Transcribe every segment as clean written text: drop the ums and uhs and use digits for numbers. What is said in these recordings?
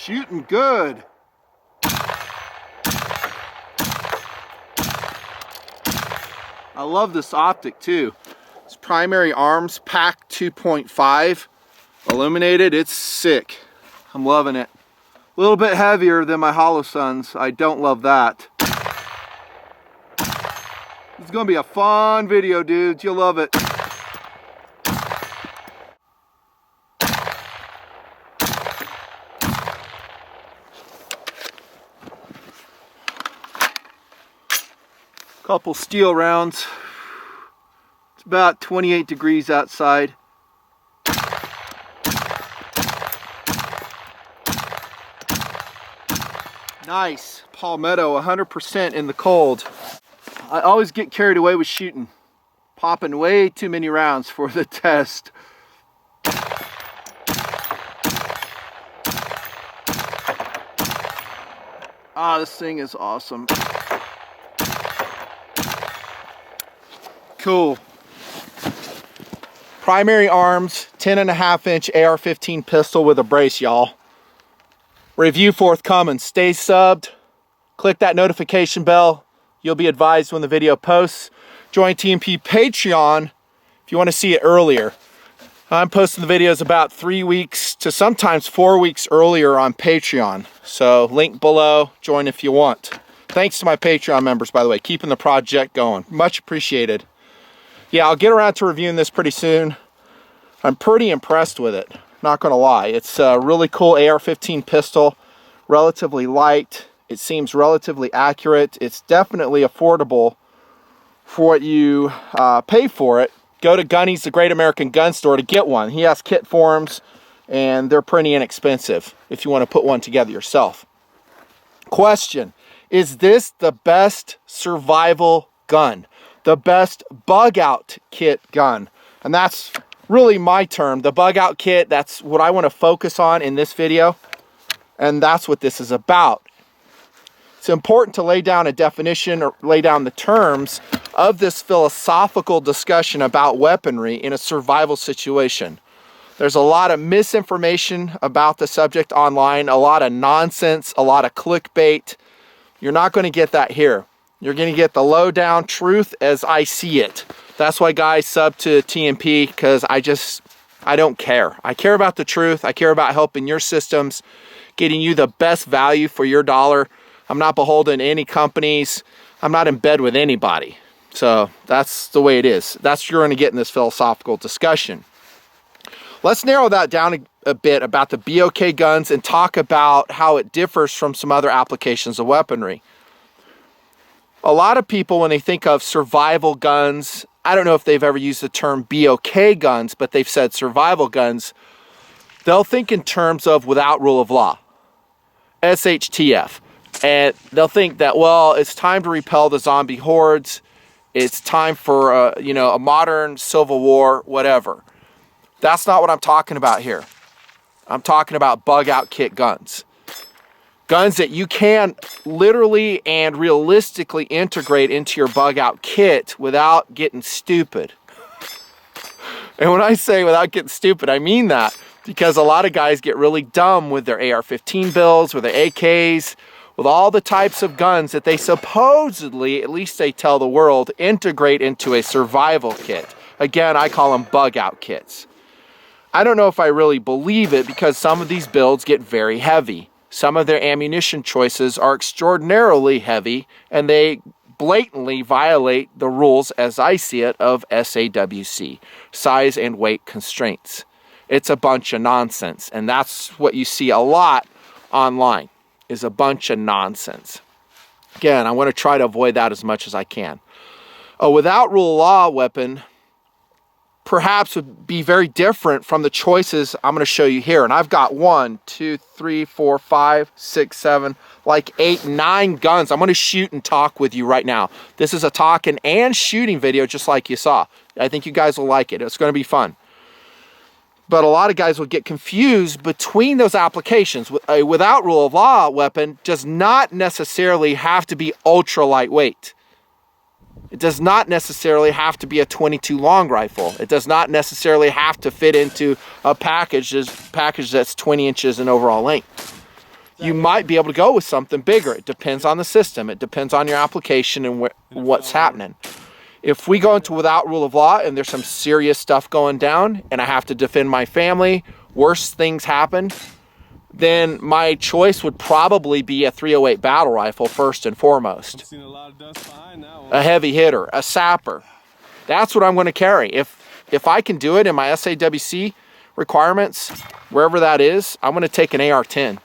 Shooting good. I love this optic too. It's primary arms, pack 2.5, illuminated. It's sick. I'm loving it. A little bit heavier than my Holosuns. I don't love that. It's gonna be a fun video, dudes. You'll love it. Couple steel rounds. It's about 28 degrees outside. Nice palmetto, 100% in the cold. I always get carried away with shooting, popping way too many rounds for the test. Ah, this thing is awesome. Cool. Primary arms, 10.5-inch AR-15 pistol with a brace, y'all. Review forthcoming. Stay subbed. Click that notification bell. You'll be advised when the video posts. Join TMP Patreon if you want to see it earlier. I'm posting the videos about 3 weeks to sometimes 4 weeks earlier on Patreon. So link below. Join if you want. Thanks to my Patreon members, by the way, keeping the project going. Much appreciated. Yeah, I'll get around to reviewing this pretty soon. I'm pretty impressed with it, not gonna lie. It's a really cool AR-15 pistol, relatively light. It seems relatively accurate. It's definitely affordable for what you pay for it. Go to Gunny's, the Great American Gun Store, to get one. He has kit forms, and they're pretty inexpensive if you want to put one together yourself. Question, is this the best survival gun? The best bug out kit gun? And that's really my term, the bug out kit. That's what I want to focus on in this video, and that's what this is about. It's important to lay down a definition or lay down the terms of this philosophical discussion about weaponry in a survival situation. There's a lot of misinformation about the subject online, a lot of nonsense, a lot of clickbait. You're not going to get that here. You're going to get the lowdown truth as I see it. That's why guys sub to TMP, because I don't care. I care about the truth. I care about helping your systems, getting you the best value for your dollar. I'm not beholden to any companies. I'm not in bed with anybody. So that's the way it is. That's what you're going to get in this philosophical discussion. Let's narrow that down a bit about the BOK guns and talk about how it differs from some other applications of weaponry. A lot of people, when they think of survival guns, I don't know if they've ever used the term BOK guns, but they've said survival guns, they'll think in terms of without rule of law, SHTF. And they'll think that, well, it's time to repel the zombie hordes. It's time for a modern civil war, whatever. That's not what I'm talking about here. I'm talking about bug out kit guns. Guns that you can literally and realistically integrate into your bug out kit without getting stupid. And when I say without getting stupid, I mean that, because a lot of guys get really dumb with their AR-15 builds, with their AKs, with all the types of guns that they supposedly, at least they tell the world, integrate into a survival kit. Again, I call them bug out kits. I don't know if I really believe it, because some of these builds get very heavy. Some of their ammunition choices are extraordinarily heavy, and they blatantly violate the rules, as I see it, of SAWC, size and weight constraints. It's a bunch of nonsense, and that's what you see a lot online, is a bunch of nonsense. Again, I want to try to avoid that as much as I can. A without rule of law weapon perhaps would be very different from the choices I'm going to show you here. And I've got 1, 2, 3, 4, 5, 6, 7, like 8, 9 guns. I'm going to shoot and talk with you right now. This is a talking and shooting video, just like you saw. I think you guys will like it. It's going to be fun. But a lot of guys will get confused between those applications. A without rule of law weapon does not necessarily have to be ultra lightweight. It does not necessarily have to be a .22 long rifle. It does not necessarily have to fit into a package that's 20 inches in overall length. You might be able to go with something bigger. It depends on the system. It depends on your application and what's happening. If we go into without rule of law and there's some serious stuff going down and I have to defend my family, worse things happen, then my choice would probably be a 308 battle rifle first and foremost. A heavy hitter, a sapper. That's what I'm going to carry. If I can do it in my SAWC requirements, wherever that is, I'm going to take an AR-10.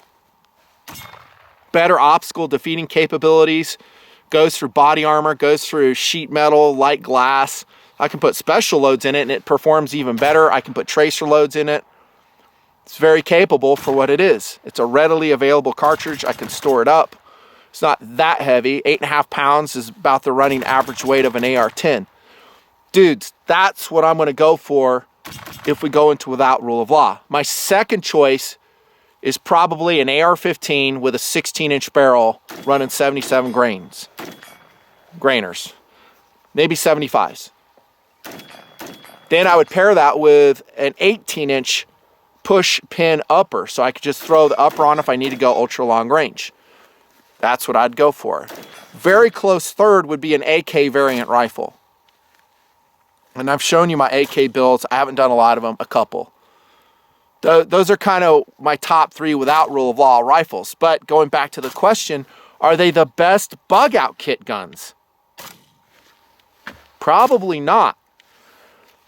Better obstacle defeating capabilities, goes through body armor, goes through sheet metal, light glass. I can put special loads in it and it performs even better. I can put tracer loads in it. It's very capable for what it is. It's a readily available cartridge. I can store it up. It's not that heavy. 8.5 pounds is about the running average weight of an AR-10. Dudes, that's what I'm going to go for if we go into without rule of law. My second choice is probably an AR-15 with a 16-inch barrel running 77 grainers, maybe 75s. Then I would pair that with an 18-inch push pin upper, so I could just throw the upper on if I need to go ultra long range. That's what I'd go for. Very close third would be an AK variant rifle. And I've shown you my AK builds. I haven't done a lot of them, a couple. Those are kind of my top 3 without rule of law rifles. But going back to the question, are they the best bug out kit guns? Probably not.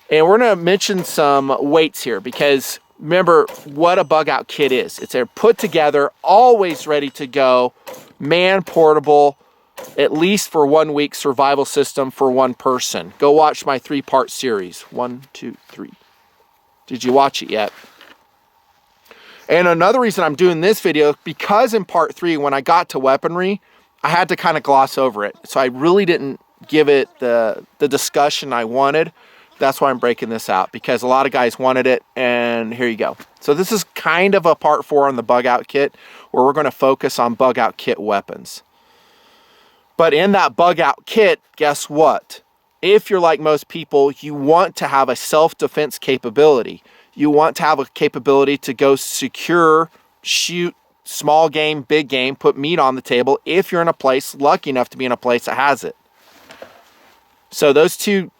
And we're going to mention some weights here because remember what a bug out kit is. It's a put together, always ready to go, man portable, at least for 1 week survival system for one person. Go watch my 3-part series. 1, 2, 3. Did you watch it yet? And another reason I'm doing this video, because in part 3, when I got to weaponry, I had to kind of gloss over it. So I really didn't give it the discussion I wanted. That's why I'm breaking this out, because a lot of guys wanted it, and here you go. So this is kind of a part 4 on the bug out kit, where we're going to focus on bug out kit weapons. But in that bug out kit, guess what? If you're like most people, you want to have a self-defense capability. You want to have a capability to go secure, shoot, small game, big game, put meat on the table if you're in a place, lucky enough to be in a place that has it. So those two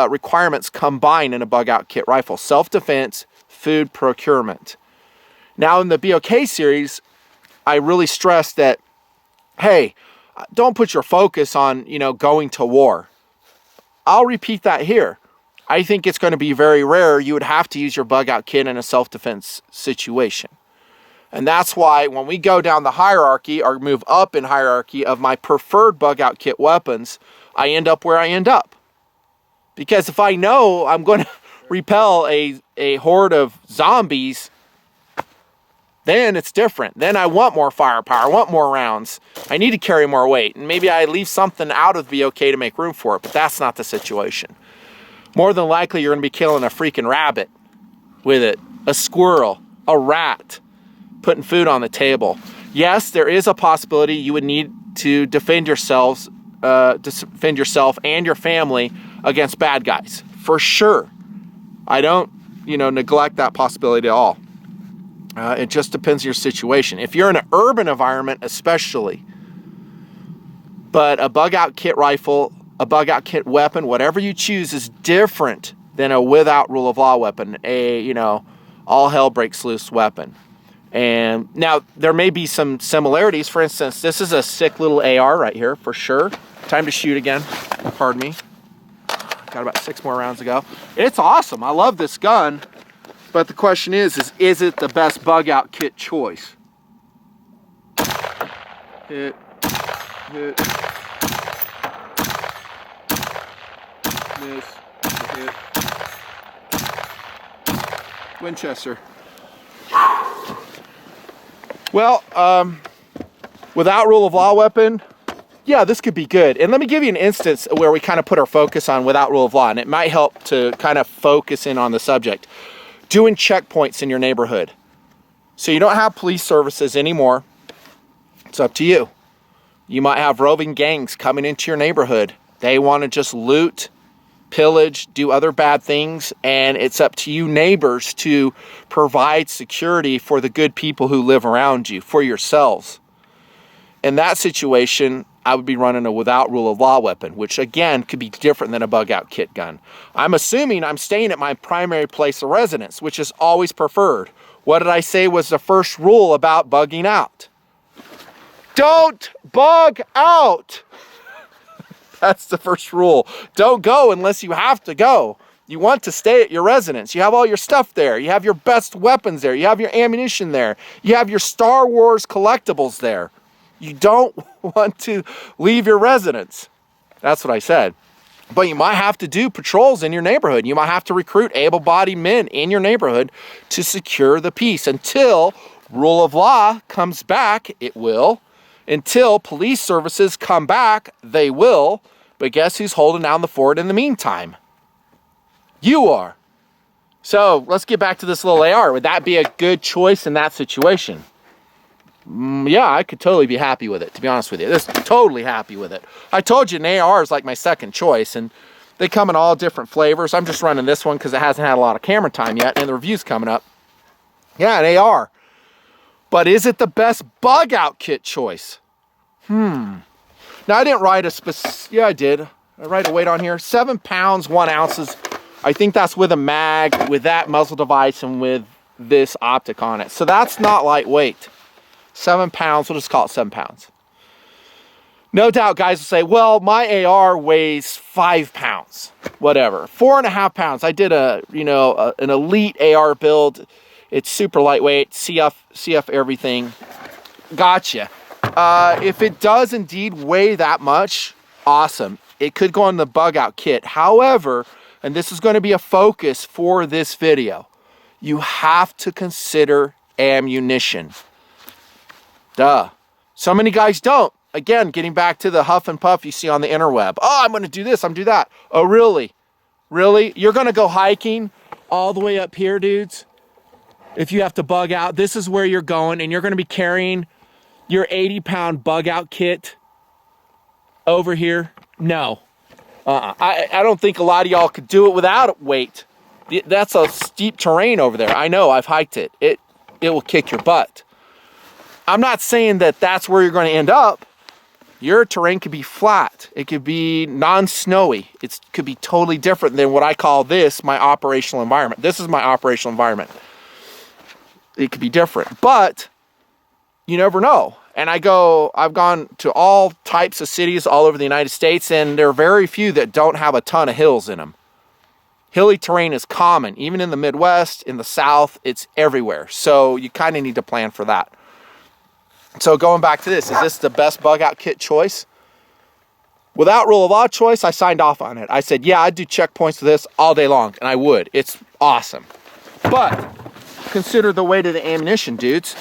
requirements combine in a bug out kit rifle: self-defense, food procurement. Now in the BOK series, I really stress that, hey, don't put your focus on, going to war. I'll repeat that here. I think it's going to be very rare you would have to use your bug out kit in a self-defense situation. And that's why when we go down the hierarchy or move up in hierarchy of my preferred bug out kit weapons, I end up where I end up. Because if I know I'm going to repel a horde of zombies, then it's different. Then I want more firepower, I want more rounds. I need to carry more weight. And maybe I leave something out of the BOK to make room for it, but that's not the situation. More than likely, you're going to be killing a freaking rabbit with it, a squirrel, a rat, putting food on the table. Yes, there is a possibility you would need to defend yourself and your family against bad guys, for sure. I don't, neglect that possibility at all. It just depends on your situation. If you're in an urban environment, especially, but a bug out kit rifle, a bug out kit weapon, whatever you choose, is different than a without rule of law weapon, all hell breaks loose weapon. And now there may be some similarities. For instance, this is a sick little AR right here, for sure. Time to shoot again. Pardon me. Got about 6 more rounds to go. It's awesome. I love this gun. But the question is it the best bug out kit choice? Hit. Miss. Hit. Winchester. Well, without rule of law weapon, yeah, this could be good. And let me give you an instance where we kind of put our focus on without rule of law, and it might help to kind of focus in on the subject. Doing checkpoints in your neighborhood. So you don't have police services anymore. It's up to you. You might have roving gangs coming into your neighborhood. They want to just loot pillage, do other bad things, and it's up to you neighbors to provide security for the good people who live around you, for yourselves. In that situation, I would be running a without rule of law weapon, which again could be different than a bug out kit gun. I'm assuming I'm staying at my primary place of residence, which is always preferred. What did I say was the first rule about bugging out? Don't bug out. That's the first rule. Don't go unless you have to go. You want to stay at your residence. You have all your stuff there. You have your best weapons there. You have your ammunition there. You have your Star Wars collectibles there. You don't want to leave your residence. That's what I said. But you might have to do patrols in your neighborhood. You might have to recruit able-bodied men in your neighborhood to secure the peace until rule of law comes back. It will. Until police services come back, they will. But guess who's holding down the fort in the meantime? You are. So let's get back to this little AR. Would that be a good choice in that situation? Yeah, I could totally be happy with it, to be honest with you. Just totally happy with it. I told you an AR is like my second choice, and they come in all different flavors. I'm just running this one because it hasn't had a lot of camera time yet, and the review's coming up. Yeah, an AR. But is it the best bug out kit choice? Now, I didn't write a specific... Yeah, I did. I write a weight on here. 7 pounds, 1 ounces. I think that's with a mag, with that muzzle device, and with this optic on it. So that's not lightweight. 7 pounds, we'll just call it 7 pounds. No doubt guys will say, well, my AR weighs 5 pounds, whatever. 4.5 pounds. I did an elite AR build. It's super lightweight, CF everything. Gotcha. If it does indeed weigh that much, awesome. It could go on the bug out kit. However, and this is going to be a focus for this video, you have to consider ammunition. Duh. So many guys don't. Again, getting back to the huff and puff you see on the interweb. Oh, I'm going to do this, I'm going to do that. Oh, really? Really? You're going to go hiking all the way up here, dudes? If you have to bug out, this is where you're going, and you're going to be carrying your 80-pound bug out kit over here? No. I don't think a lot of y'all could do it without weight. That's a steep terrain over there. I know, I've hiked it. It will kick your butt. I'm not saying that that's where you're going to end up. Your terrain could be flat. It could be non-snowy. It could be totally different than what I call this, my operational environment. This is my operational environment. It could be different, but you never know. And I've gone to all types of cities all over the United States, and there are very few that don't have a ton of hills in them. Hilly terrain is common, even in the Midwest, in the South, it's everywhere. So you kind of need to plan for that. So going back to this, is this the best bug out kit choice? Without rule of law choice, I signed off on it. I said, yeah, I'd do checkpoints to this all day long, and I would. It's awesome. But consider the weight of the ammunition, dudes.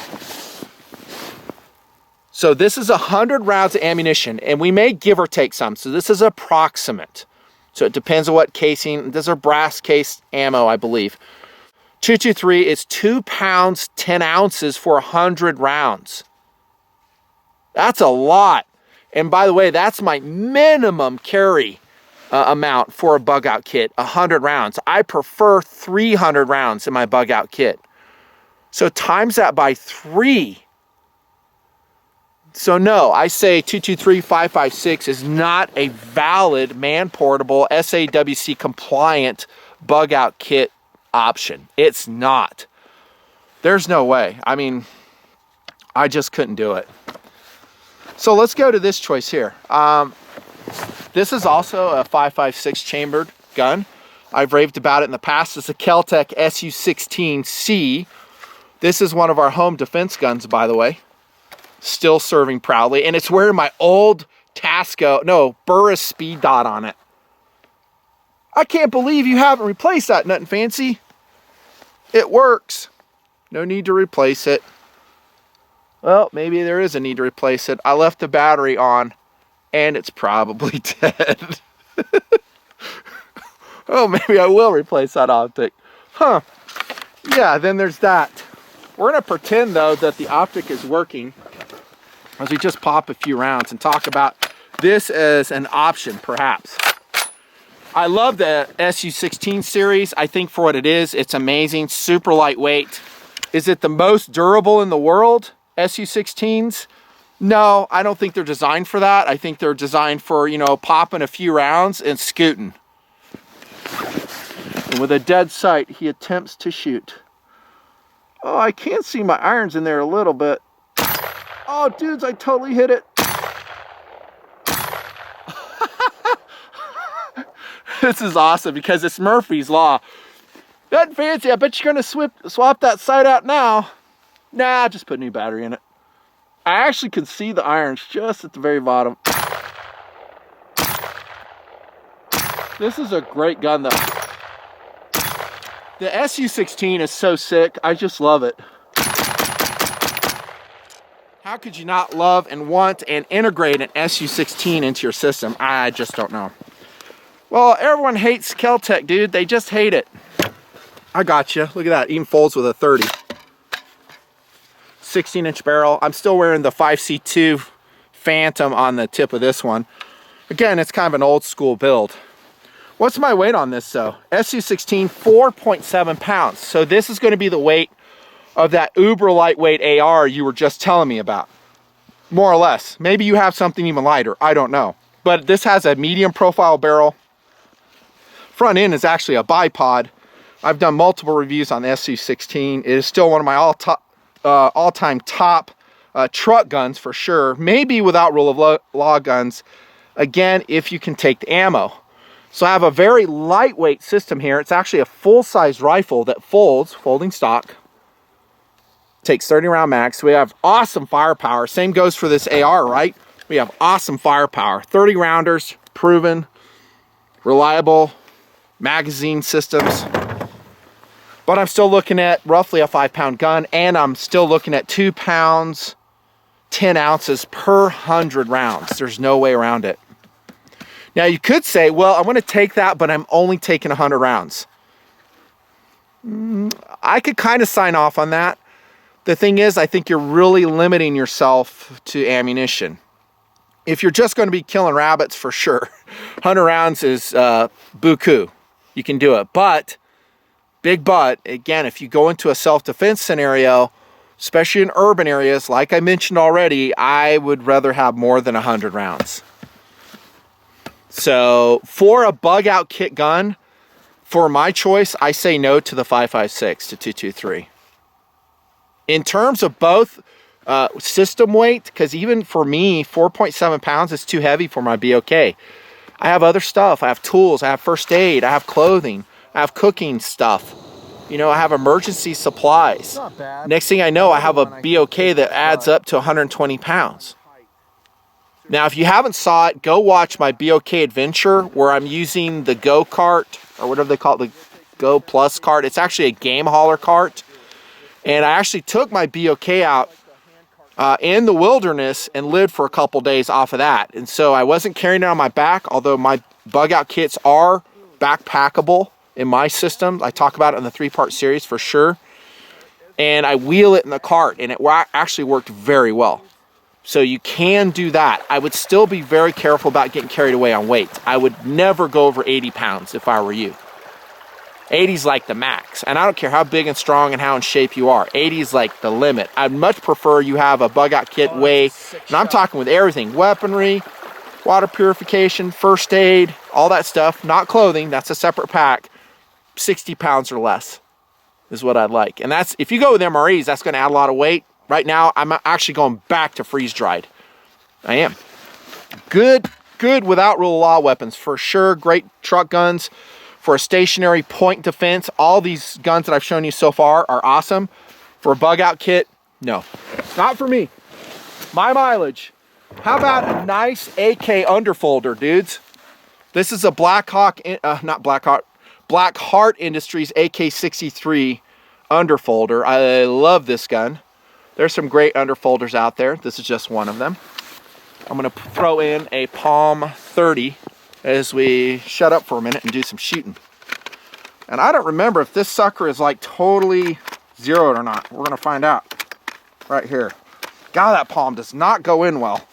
So this is 100 rounds of ammunition, and we may give or take some. So this is approximate. So it depends on what casing. These are brass case ammo, I believe. 223 is 2 pounds, 10 ounces for 100 rounds. That's a lot. And by the way, that's my minimum carry amount for a bug out kit, 100 rounds. I prefer 300 rounds in my bug out kit. So times that by 3. So no, I say 223-556 is not a valid man-portable SAWC compliant bug out kit option. It's not. There's no way. I mean, I just couldn't do it. So let's go to this choice here. This is also a 5.56 chambered gun. I've raved about it in the past. It's a Kel-Tec Su16C. This is one of our home defense guns, by the way. Still serving proudly. And it's wearing my old Burris speed dot on it. I can't believe you haven't replaced that, nutnfancy. It works. No need to replace it. Well, maybe there is a need to replace it. I left the battery on, and it's probably dead. Oh, maybe I will replace that optic. Huh. Yeah, then there's that. We're going to pretend, though, that the optic is working as we just pop a few rounds and talk about this as an option, perhaps. I love the SU16 series. I think for what it is, it's amazing, super lightweight. Is it the most durable in the world, SU16s? No, I don't think they're designed for that. I think they're designed for, you know, popping a few rounds and scooting. And with a dead sight, he attempts to shoot. Oh, I can see my irons in there a little bit. Oh, dudes, I totally hit it. This is awesome because it's Murphy's Law. Nothing fancy. I bet you're going to swap that sight out now. Nah, just put a new battery in it. I actually can see the irons just at the very bottom. This is a great gun though. The SU16 is so sick. I just love it. How could you not love and want and integrate an SU16 into your system? I just don't know. Well, everyone hates Kel-Tec, dude. They just hate it. I got you. Look at that. Even folds with a 30. 16-inch barrel. I'm still wearing the 5C2 Phantom on the tip of this one. Again, it's kind of an old school build. What's my weight on this though? SU16, 4.7 pounds. So this is going to be the weight of that uber lightweight AR you were just telling me about. More or less. Maybe you have something even lighter. I don't know. But this has a medium profile barrel. Front end is actually a bipod. I've done multiple reviews on the SU16. It is still one of my all-time top truck guns for sure. Maybe without rule of law guns. Again, if you can take the ammo. So I have a very lightweight system here. It's actually a full-size rifle that folds, folding stock. Takes 30 round max. So we have awesome firepower. Same goes for this AR, right? We have awesome firepower. 30 rounders, proven, reliable magazine systems. But I'm still looking at roughly a 5-pound gun, and I'm still looking at 2 pounds, 10 ounces per 100 rounds. There's no way around it. Now you could say, well, I'm going to take that, but I'm only taking 100 rounds. I could kind of sign off on that. The thing is, I think you're really limiting yourself to ammunition. If you're just going to be killing rabbits, for sure, 100 rounds is buku. You can do it. But, big but, again, if you go into a self-defense scenario, especially in urban areas, like I mentioned already, I would rather have more than 100 rounds. So, for a bug-out kit gun, for my choice, I say no to the 5.56 to 223. In terms of both system weight, because even for me, 4.7 pounds is too heavy for my BOK. I have other stuff. I have tools. I have first aid. I have clothing. I have cooking stuff. You know, I have emergency supplies. Not bad. Next thing I know, I have a BOK that adds up to 120 pounds. Now, if you haven't saw it, go watch my BOK adventure where I'm using the Go cart, or whatever they call it, the Go Plus cart. It's actually a game hauler cart. And I actually took my BOK out in the wilderness and lived for a couple days off of that. And so I wasn't carrying it on my back, although my bug out kits are backpackable in my system. I talk about it in the 3-part series for sure. And I wheel it in the cart, and it actually worked very well. So you can do that. I would still be very careful about getting carried away on weight. I would never go over 80 pounds if I were you. 80 is like the max, and I don't care how big and strong and how in shape you are. 80 is like the limit. I'd much prefer you have a bug out kit weigh, and I'm talking with everything, weaponry, water purification, first aid, all that stuff, not clothing, that's a separate pack, 60 pounds or less is what I'd like. And that's, if you go with MREs, that's gonna add a lot of weight. Right now, I'm actually going back to freeze dried. I am. Good without rule of law weapons, for sure, great truck guns. For a stationary point defense, all these guns that I've shown you so far are awesome. For a bug out kit, no. Not for me. My mileage. How about a nice AK underfolder, dudes? This is a Black Heart Industries AK-63 underfolder. I love this gun. There's some great underfolders out there. This is just one of them. I'm gonna throw in a Palm 30 as we shut up for a minute and do some shooting. And I don't remember if this sucker is like totally zeroed or not. We're gonna find out right here. God, that palm does not go in well.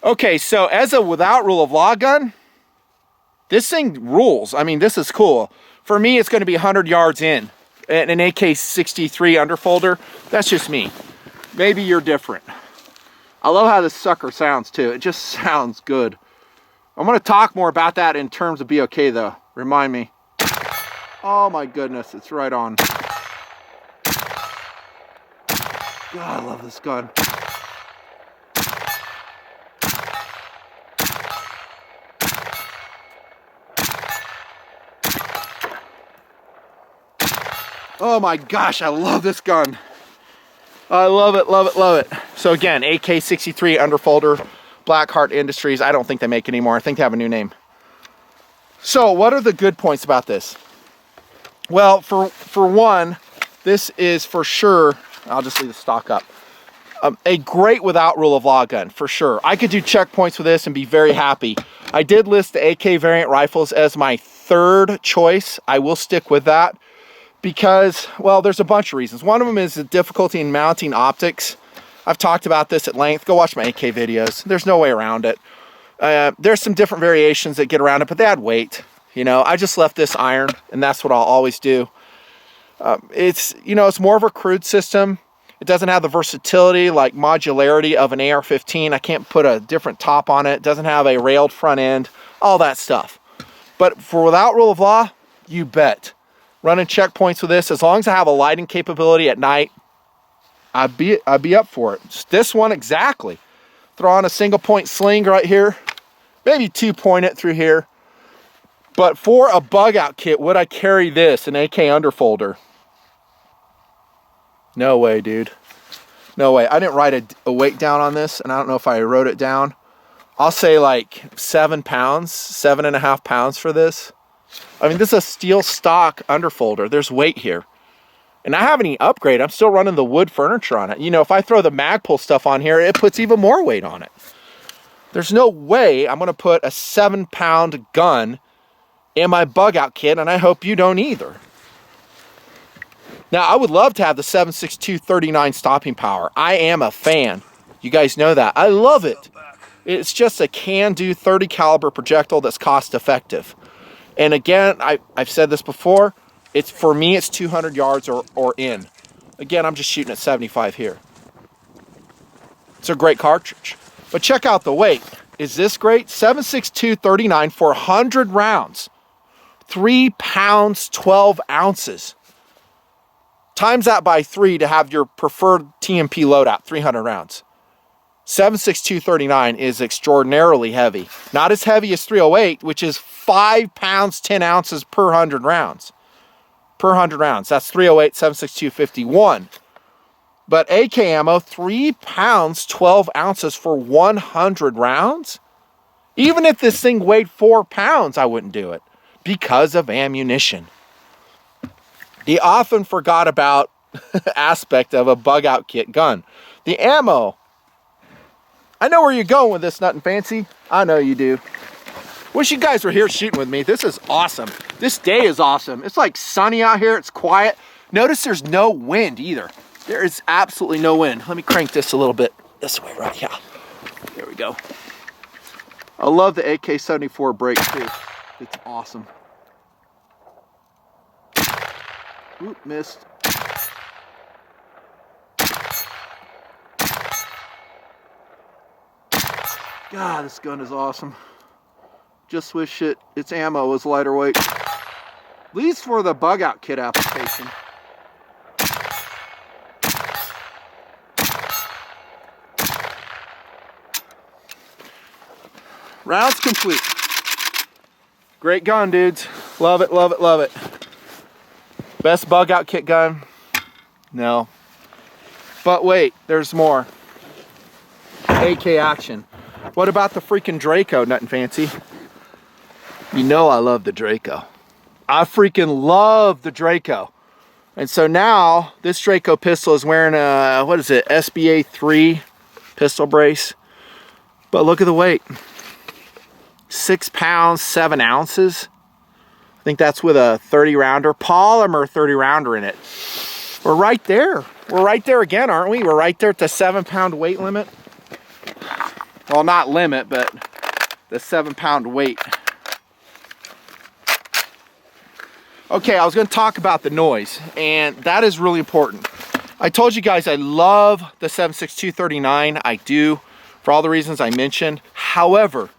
Okay, so as a without rule of law gun, this thing rules. I mean, this is cool. For me, it's going to be 100 yards in. An AK-63 underfolder, that's just me. Maybe you're different. I love how this sucker sounds too. It just sounds good. I'm going to talk more about that in terms of BOK though. Remind me. Oh my goodness, it's right on. God, I love this gun. Oh my gosh, I love this gun. I love it, love it, love it. So again, AK-63 underfolder, Blackheart Industries. I don't think they make it anymore. I think they have a new name. So what are the good points about this? Well, for one, this is for sure, I'll just leave the stock up, a great without rule of law gun, for sure. I could do checkpoints with this and be very happy. I did list the AK variant rifles as my third choice. I will stick with that because, well, there's a bunch of reasons. One of them is the difficulty in mounting optics. I've talked about this at length. Go watch my AK videos. There's no way around it. There's some different variations that get around it, but they add weight. You know, I just left this iron, and that's what I'll always do. It's, you know, it's more of a crude system. It doesn't have the versatility, like modularity of an AR-15. I can't put a different top on it. It doesn't have a railed front end, all that stuff. But for without rule of law, you bet. Running checkpoints with this, as long as I have a lighting capability at night, I'd be up for it. Just this one exactly. Throw on a single point sling right here, maybe 2-point it through here. But for a bug out kit, would I carry this, an AK underfolder? No way, dude. No way. I didn't write a weight down on this, and I don't know if I wrote it down. I'll say like 7 pounds, 7.5 pounds for this. I mean, this is a steel stock underfolder. There's weight here. And I haven't even upgraded. I'm still running the wood furniture on it. You know, if I throw the Magpul stuff on here, it puts even more weight on it. There's no way I'm going to put a 7-pound gun in my bug out kit, and I hope you don't either. Now, I would love to have the 7.62 39 stopping power. I am a fan. You guys know that. I love it. It's just a can-do 30 caliber projectile that's cost effective. And again, I've said this before, it's for me, it's 200 yards or in. Again, I'm just shooting at 75 here. It's a great cartridge. But check out the weight. Is this great? 7.62 39 for 100 rounds. 3 pounds, 12 ounces. Times that by 3 to have your preferred TMP loadout, 300 rounds. 7.62 39 is extraordinarily heavy. Not as heavy as 308, which is 5 pounds, 10 ounces per 100 rounds. Per 100 rounds. That's 308, 7.62 51. But AK ammo, 3 pounds, 12 ounces for 100 rounds? Even if this thing weighed 4 pounds, I wouldn't do it. Because of ammunition. The often forgot about aspect of a bug out kit gun. The ammo. I know where you're going with this, Nutnfancy. I know you do. Wish you guys were here shooting with me. This is awesome. This day is awesome. It's like sunny out here. It's quiet. Notice there's no wind either. There is absolutely no wind. Let me crank this a little bit this way, right? Yeah. There we go. I love the AK-74 brake too. It's awesome. Oop, missed. God, this gun is awesome. Just wish its ammo was lighter weight. At least for the bug out kit application. Rounds complete. Great gun, dudes. Love it, love it, love it. Best bug out kit gun? No. But wait, there's more. AK action. What about the freaking Draco, Nutnfancy? You know I love the Draco. I freaking love the Draco. And so now, this Draco pistol is wearing a, what is it, SBA 3 pistol brace. But look at the weight. 6 pounds, 7 ounces. I think that's with a 30 rounder, polymer 30 rounder in it. We're right there. We're right there again, aren't we? We're right there at the 7-pound weight limit. well, not limit, but the 7-pound weight. Okay, I was going to talk about the noise, and that is really important. I told you guys I love the 7.6239. I do, for all the reasons I mentioned. However,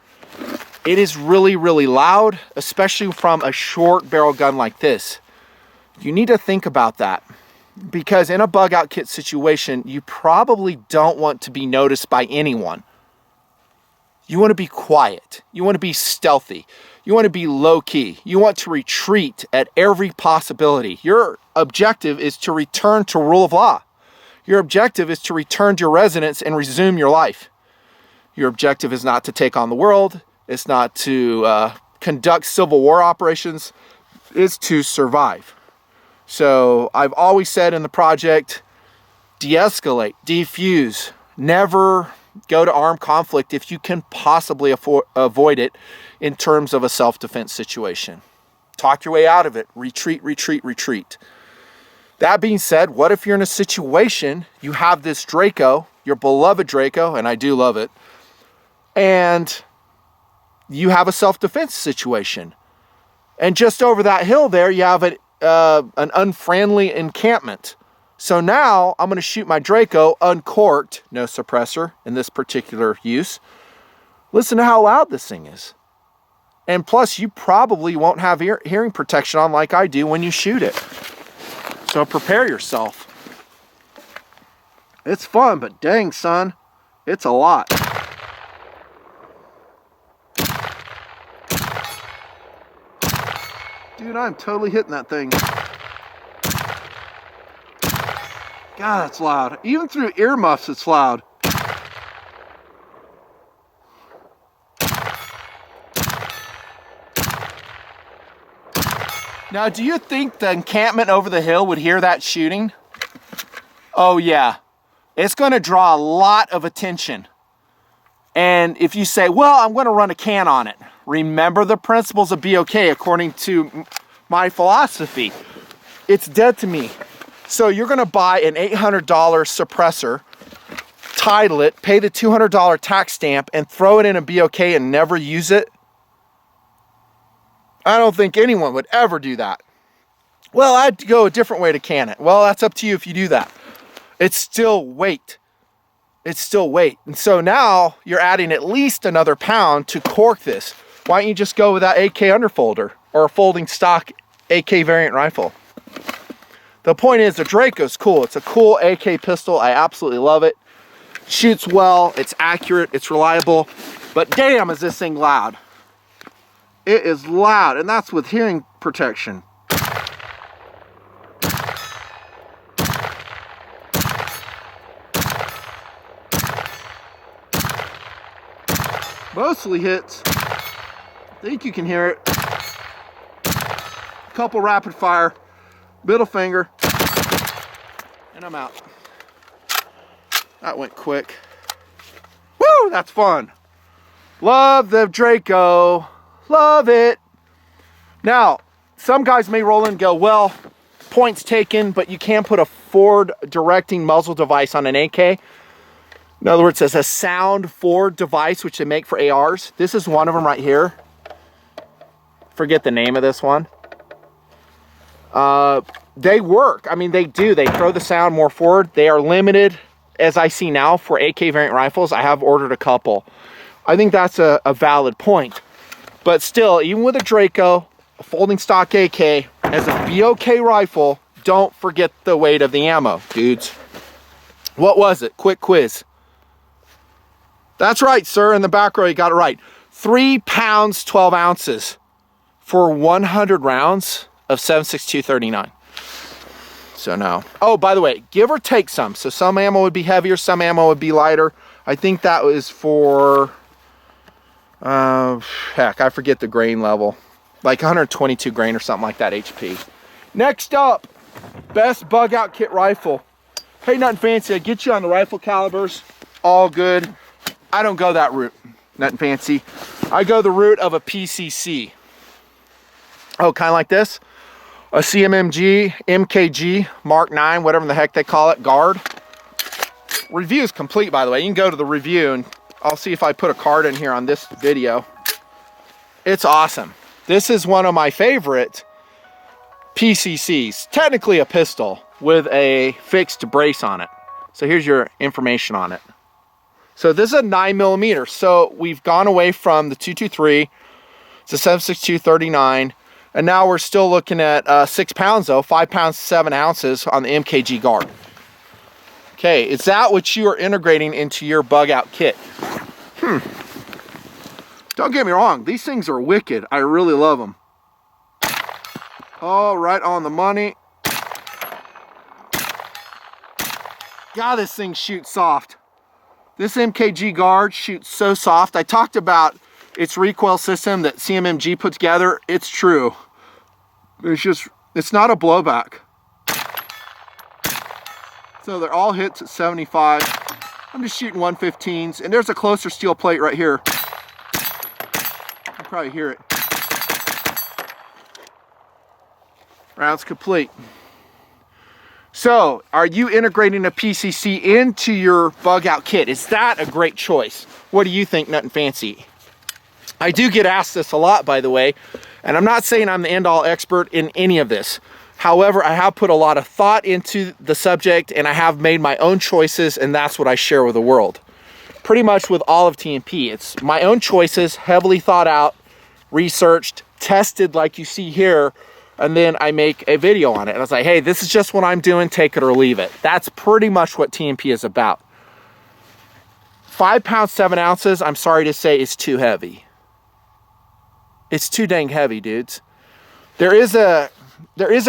it is really, really loud, especially from a short barrel gun like this. You need to think about that, because in a bug out kit situation, you probably don't want to be noticed by anyone. You want to be quiet. You want to be stealthy. You want to be low-key. You want to retreat at every possibility. Your objective is to return to rule of law. Your objective is to return to your residence and resume your life. Your objective is not to take on the world. It's not to conduct civil war operations. It's to survive. So I've always said in the project, de-escalate, defuse, never go to armed conflict if you can possibly avoid it in terms of a self-defense situation. Talk your way out of it. Retreat, retreat, retreat. That being said, what if you're in a situation, you have this Draco, your beloved Draco, and I do love it, and you have a self-defense situation. And just over that hill there, you have an unfriendly encampment. So now I'm going to shoot my Draco uncorked, no suppressor in this particular use. Listen to how loud this thing is. And plus, you probably won't have hearing protection on like I do when you shoot it. So prepare yourself. It's fun, but dang, son, it's a lot. Dude, I'm totally hitting that thing. God, that's loud. Even through earmuffs, it's loud. Now, do you think the encampment over the hill would hear that shooting? Oh, yeah. It's going to draw a lot of attention. And if you say, well, I'm going to run a can on it. Remember the principles of BOK according to my philosophy. It's dead to me. So you're going to buy an $800 suppressor, title it, pay the $200 tax stamp, and throw it in a BOK and never use it? I don't think anyone would ever do that. Well, I'd go a different way to can it. Well, that's up to you if you do that. It's still weight. It's still weight. And so now you're adding at least another pound to cork this. Why don't you just go with that AK underfolder or a folding stock AK variant rifle? The point is, the Draco's cool. It's a cool AK pistol. I absolutely love it. Shoots well. It's accurate. It's reliable. But damn, is this thing loud. It is loud, and that's with hearing protection. Mostly hits. I think you can hear it. A couple rapid fire. Middle finger. And I'm out. That went quick. Woo, that's fun. Love the Draco. Love it. Now, some guys may roll in and go, well, points taken, but you can't put a forward directing muzzle device on an AK. In other words, it's a sound forward device, which they make for ARs. This is one of them right here. Forget the name of this one. They work. I mean, they do. They throw the sound more forward. They are limited, as I see now, for AK variant rifles. I have ordered a couple. I think that's a valid point. But still, even with a Draco, a folding stock AK, as a BOK rifle, don't forget the weight of the ammo, dudes. What was it? Quick quiz. That's right, sir. In the back row, you got it right. 3 pounds, 12 ounces for 100 rounds of 7.6239. So no. Oh, by the way, give or take some. So some ammo would be heavier, some ammo would be lighter. I think that was for... heck, I forget the grain level. Like 122 grain or something like that HP. Next up, best bug out kit rifle. Hey, Nut and Fancy, I get you on the rifle calibers. All good. I don't go that route, Nut and Fancy. I go the route of a PCC. Oh, kind of like this. A CMMG, MKG, Mark 9, whatever the heck they call it, guard. Review is complete, by the way. You can go to the review and I'll see if I put a card in here on this video. It's awesome. This is one of my favorite PCCs. Technically a pistol with a fixed brace on it. So here's your information on it. So this is a 9mm. So we've gone away from the 223. It's a 7.62 39. And now we're still looking at 6 pounds though, 5 pounds 7 ounces on the MKG guard. Okay, is that what you are integrating into your bug out kit? Don't get me wrong, these things are wicked. I really love them. Oh, right on the money. God, this thing shoots soft. This MKG guard shoots so soft. I talked about its recoil system that CMMG put together. It's true. It's not a blowback. So they're all hits at 75. I'm just shooting 115s, and there's a closer steel plate right here. You can probably hear it. Rounds complete. So, are you integrating a PCC into your bug out kit? Is that a great choice? What do you think, Nut and Fancy? I do get asked this a lot, by the way, and I'm not saying I'm the end-all expert in any of this. However, I have put a lot of thought into the subject, and I have made my own choices, and that's what I share with the world. Pretty much with all of TMP. It's my own choices, heavily thought out, researched, tested like you see here, and then I make a video on it. And I was like, hey, this is just what I'm doing, take it or leave it. That's pretty much what TMP is about. 5 pounds 7 ounces, I'm sorry to say, is too heavy. It's too dang heavy, dudes. There is a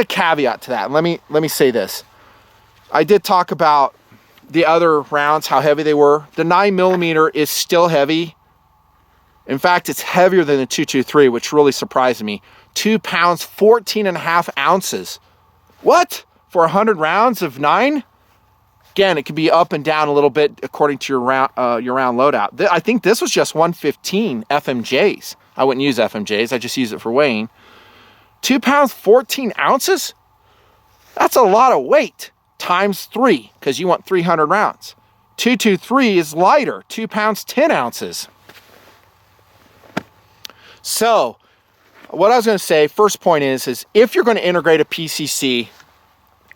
caveat to that. Let me say this. I did talk about the other rounds, how heavy they were. The 9mm is still heavy. In fact, it's heavier than the 223, which really surprised me. 2 pounds 14.5 ounces. What? For 100 rounds of 9? Again, it can be up and down a little bit according to your round loadout. I think this was just 115 FMJs. I wouldn't use FMJs, I just use it for weighing. 2 pounds 14 ounces? That's a lot of weight times 3, because you want 300 rounds. 223 is lighter, 2 pounds 10 ounces. So, what I was going to say, first point is if you're going to integrate a PCC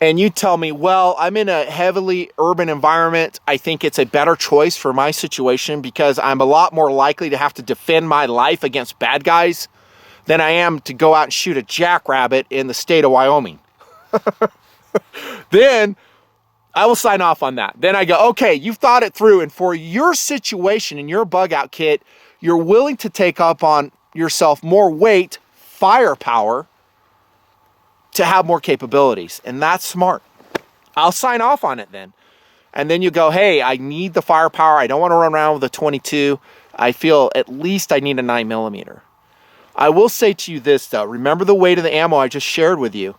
and you tell me, well, I'm in a heavily urban environment, I think it's a better choice for my situation because I'm a lot more likely to have to defend my life against bad guys than I am to go out and shoot a jackrabbit in the state of Wyoming. Then I will sign off on that. Then I go, okay, you've thought it through, and for your situation and your bug out kit, you're willing to take up on yourself more weight, firepower, to have more capabilities, and that's smart. I'll sign off on it then. And then you go, hey, I need the firepower. I don't want to run around with a 22. I feel at least I need a 9mm. I will say to you this though, remember the weight of the ammo I just shared with you.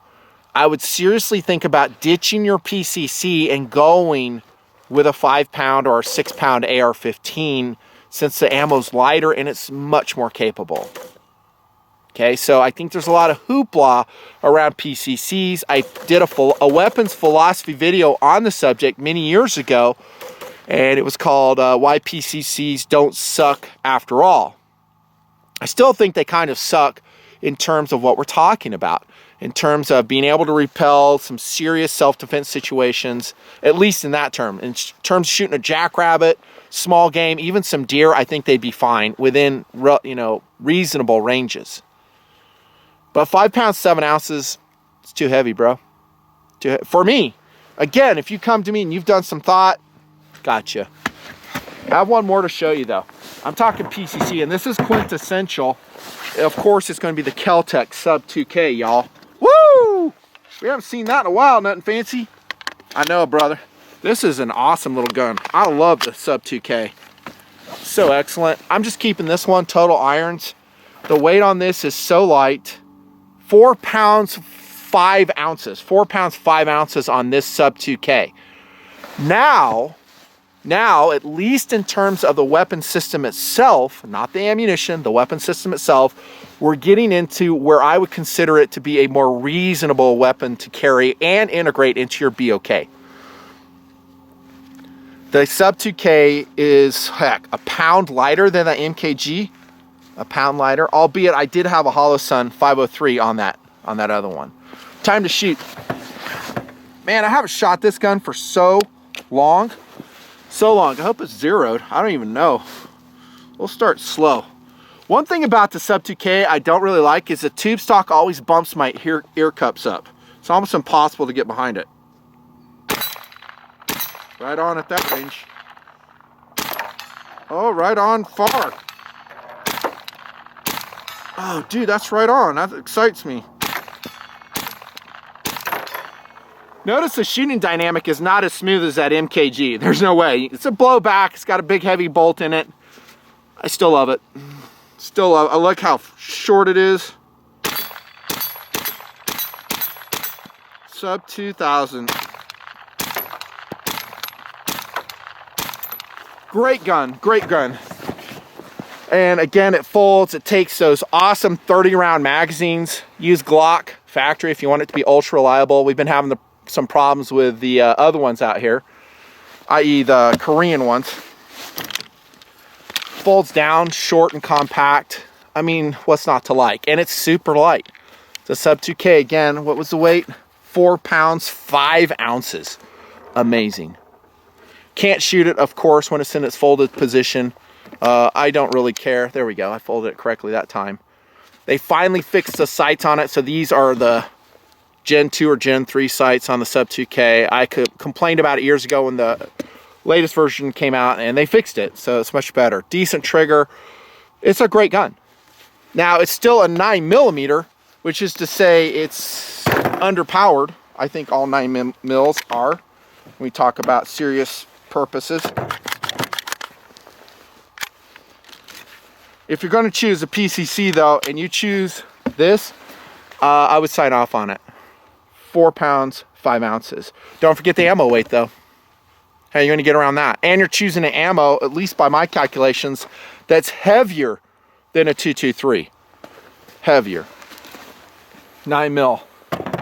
I would seriously think about ditching your PCC and going with a 5 pound or a 6 pound AR-15 since the ammo's lighter and it's much more capable. Okay, so I think there's a lot of hoopla around PCCs. I did a weapons philosophy video on the subject many years ago, and it was called Why PCCs Don't Suck After All. I still think they kind of suck in terms of what we're talking about, in terms of being able to repel some serious self-defense situations, at least in that term. In terms of shooting a jackrabbit, small game, even some deer, I think they'd be fine within, reasonable ranges. But 5 pounds 7 ounces, it's too heavy, bro. For me. Again, if you come to me and you've done some thought, gotcha. I have one more to show you though. I'm talking PCC, and this is quintessential. Of course, it's going to be the Kel-Tec Sub 2K, y'all. Woo! We haven't seen that in a while, Nut and Fancy. I know, brother. This is an awesome little gun. I love the Sub 2K. So excellent. I'm just keeping this one total irons. The weight on this is so light. 4 pounds 5 ounces. 4 pounds 5 ounces on this Sub 2K. Now, at least in terms of the weapon system itself, not the ammunition, the weapon system itself, we're getting into where I would consider it to be a more reasonable weapon to carry and integrate into your BOK. The Sub 2K is, heck, a pound lighter than the MKG. A pound lighter, albeit I did have a Holosun 503 on that other one. Time to shoot. Man, I haven't shot this gun for so long. So long. I hope it's zeroed. I don't even know. We'll start slow. One thing about the Sub 2K I don't really like is the tube stock always bumps my ear cups up. It's almost impossible to get behind it. Right on at that range. Oh, right on far. Oh, dude, that's right on. That excites me. Notice the shooting dynamic is not as smooth as that MKG. There's no way. It's a blowback. It's got a big heavy bolt in it. I still love it. Still love it. I like how short it is. Sub 2000. Great gun, great gun. And again, it folds. It takes those awesome 30-round magazines. Use Glock factory if you want it to be ultra reliable. We've been having some problems with the other ones out here, i.e. the Korean ones. Folds down, short and compact. I mean, what's not to like? And it's super light. The Sub 2K, again, what was the weight? 4 pounds, 5 ounces. Amazing. Can't shoot it, of course, when it's in its folded position. I don't really care. There we go. I folded it correctly that time. They finally fixed the sights on it. So these are the Gen 2 or Gen 3 sights on the Sub 2K. I complained about it years ago when the latest version came out, and they fixed it. So it's much better. Decent trigger. It's a great gun. Now, it's still a 9mm, which is to say it's underpowered. I think all 9 mils are when we talk about serious purposes. If you're going to choose a PCC though, and you choose this, I would sign off on it. 4 pounds, 5 ounces. Don't forget the ammo weight though. How are you going to get around that? And you're choosing an ammo, at least by my calculations, that's heavier than a 223. Heavier. 9 mil.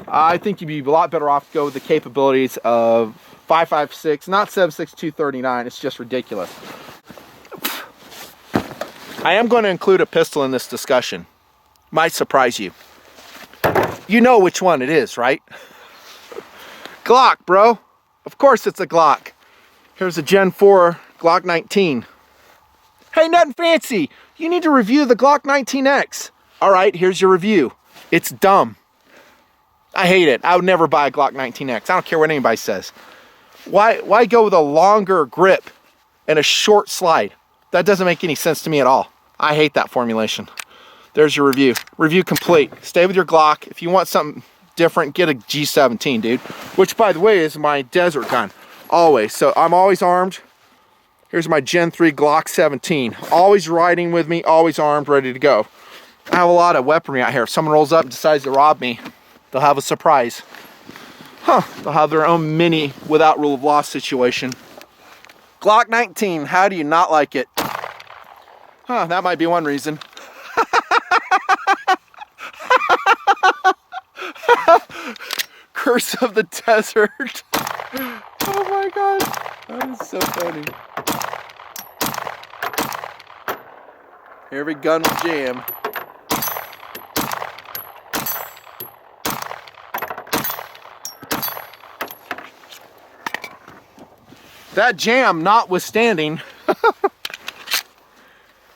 I think you'd be a lot better off to go with the capabilities of 5.56, not 7.6 239. It's just ridiculous. I am going to include a pistol in this discussion. Might surprise you. You know which one it is, right? Glock, bro. Of course it's a Glock. Here's a Gen 4 Glock 19. Hey, nutnfancy, you need to review the Glock 19X. All right, here's your review. It's dumb. I hate it. I would never buy a Glock 19X. I don't care what anybody says. Why go with a longer grip and a short slide? That doesn't make any sense to me at all. I hate that formulation. There's your review. Review complete. Stay with your Glock. If you want something different, get a G17, dude. Which, by the way, is my desert gun. Always. So I'm always armed. Here's my Gen 3 Glock 17. Always riding with me, always armed, ready to go. I have a lot of weaponry out here. If someone rolls up and decides to rob me, they'll have a surprise. They'll have their own mini without rule of law situation. Glock 19, how do you not like it? That might be one reason. Curse of the desert. Oh my god, that is so funny. Every gun will jam. That jam notwithstanding,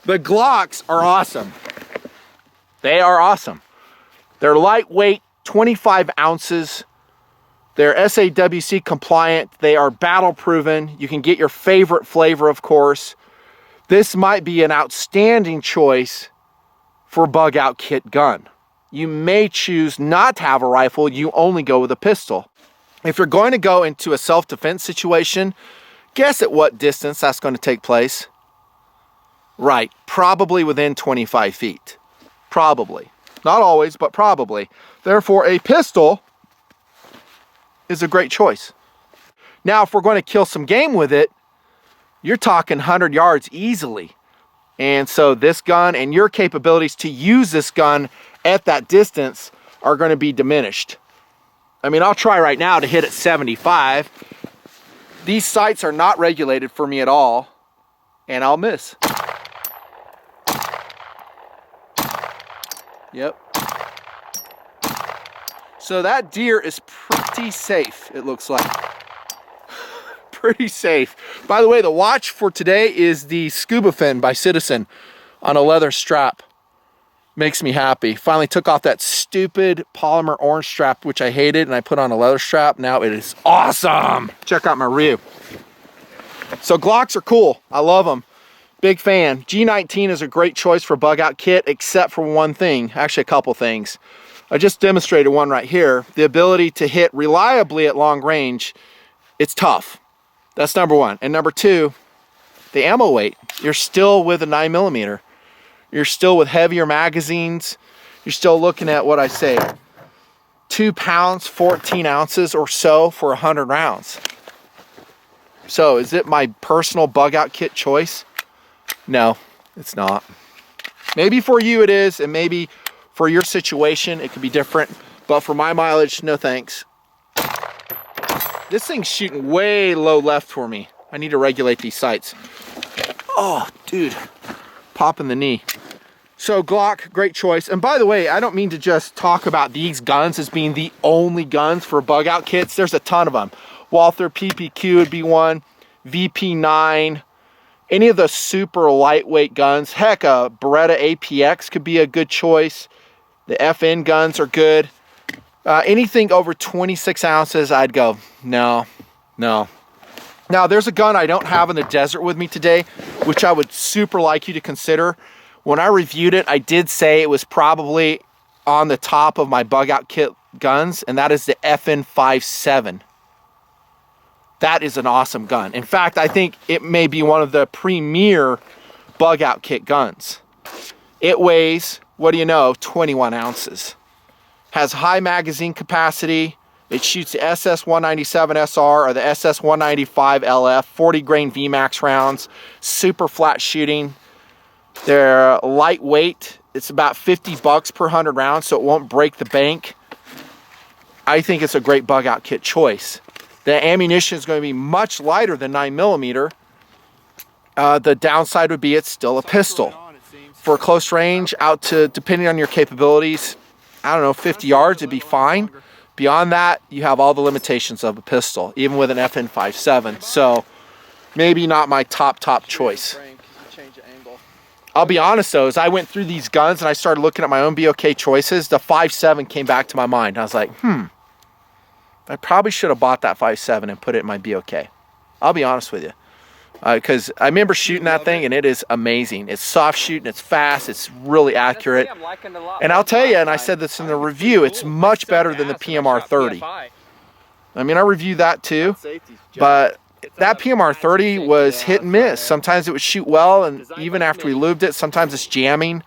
the Glocks are awesome. They are awesome. They're lightweight, 25 ounces. They're SAWC compliant. They are battle proven. You can get your favorite flavor, of course. This might be an outstanding choice for a bug out kit gun. You may choose not to have a rifle. You only go with a pistol. If you're going to go into a self-defense situation, guess at what distance that's going to take place? Right, probably within 25 feet. Probably. Not always, but probably. Therefore, a pistol is a great choice. Now, if we're going to kill some game with it, you're talking 100 yards easily. And so this gun and your capabilities to use this gun at that distance are going to be diminished. I mean, I'll try right now to hit at 75. These sights are not regulated for me at all, and I'll miss. Yep. So that deer is pretty safe, it looks like. Pretty safe. By the way, the watch for today is the Scuba Fin by Citizen on a leather strap. Makes me happy. Finally took off that stupid polymer orange strap, which I hated, and I put on a leather strap. Now it is awesome. Check out my review. So Glocks are cool. I love them. Big fan. G19 is a great choice for bug out kit, except for one thing. Actually, a couple things. I just demonstrated one right here. The ability to hit reliably at long range, it's tough. That's number one. And number two, the ammo weight. You're still with a 9mm. You're still with heavier magazines. You're still looking at what I say, 2 pounds, 14 ounces or so for 100 rounds. So is it my personal bug out kit choice? No, it's not. Maybe for you it is, and maybe for your situation it could be different, but for my mileage, no thanks. This thing's shooting way low left for me. I need to regulate these sights. Oh, dude, popping the knee. So Glock, great choice. And by the way, I don't mean to just talk about these guns as being the only guns for bug out kits. There's a ton of them. Walther PPQ would be one, VP9, any of the super lightweight guns. Heck, a Beretta APX could be a good choice. The FN guns are good. Anything over 26 ounces, I'd go, no. Now, there's a gun I don't have in the desert with me today, which I would super like you to consider. When I reviewed it, I did say it was probably on the top of my bug out kit guns, and that is the FN57. That is an awesome gun. In fact, I think it may be one of the premier bug out kit guns. It weighs, what do you know, 21 ounces. Has high magazine capacity. It shoots the SS197SR or the SS195 LF, 40 grain VMAX rounds, super flat shooting. They're lightweight. It's about $50 per 100 rounds, so it won't break the bank. I think it's a great bug out kit choice. The ammunition is going to be much lighter than 9mm. The downside would be it's still a pistol. For close range, out to, depending on your capabilities, I don't know, 50 yards, it'd be fine. Beyond that, you have all the limitations of a pistol, even with an FN57. So maybe not my top choice. I'll be honest though, as I went through these guns and I started looking at my own BOK choices, the 5.7 came back to my mind. I was like, I probably should have bought that 5.7 and put it in my BOK. I'll be honest with you. Because I remember shooting that thing and it is amazing. It's soft shooting, it's fast, it's really accurate. And I'll tell you, and I said this in the review, it's much better than the PMR 30. I mean, I reviewed that too, but that PMR 30 was hit and miss. Sometimes it would shoot well, and even after we lubed it, sometimes it's jamming.